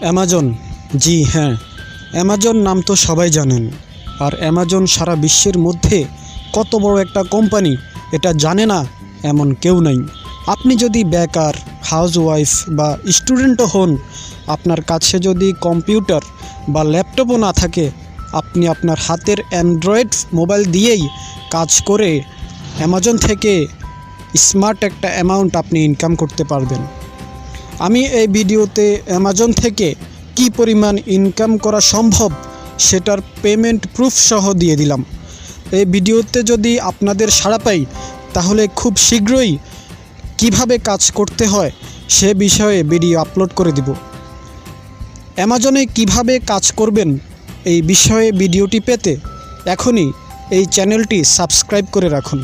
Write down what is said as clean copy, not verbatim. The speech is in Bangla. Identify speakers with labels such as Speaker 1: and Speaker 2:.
Speaker 1: অ্যামাজন, জি হ্যাঁ, অ্যামাজন নাম তো সবাই জানেন। আর অ্যামাজন সারা বিশ্বের মধ্যে কত বড় একটা কোম্পানি এটা জানে না এমন কেউ নাই। আপনি যদি বেকার, হাউসওয়াইফ বা স্টুডেন্টও হন, আপনার কাছে যদি কম্পিউটার বা ল্যাপটপও না থাকে, আপনি আপনার হাতের অ্যান্ড্রয়েড মোবাইল দিয়েই কাজ করে অ্যামাজন থেকে স্মার্ট একটা অ্যামাউন্ট আপনি ইনকাম করতে পারবেন। আমি এই ভিডিওতে অ্যামাজন থেকে কি পরিমাণ ইনকাম করা সম্ভব সেটার পেমেন্ট প্রুফ সহ দিয়ে দিলাম। এই ভিডিওতে যদি আপনাদের সাড়া পাই, তাহলে খুব শীঘ্রই কিভাবে কাজ করতে হয় সে বিষয়ে ভিডিও আপলোড করে দিব। অ্যামাজনে কিভাবে কাজ করবেন এই বিষয়ে ভিডিওটি পেতে এখনই এই চ্যানেলটি সাবস্ক্রাইব করে রাখুন।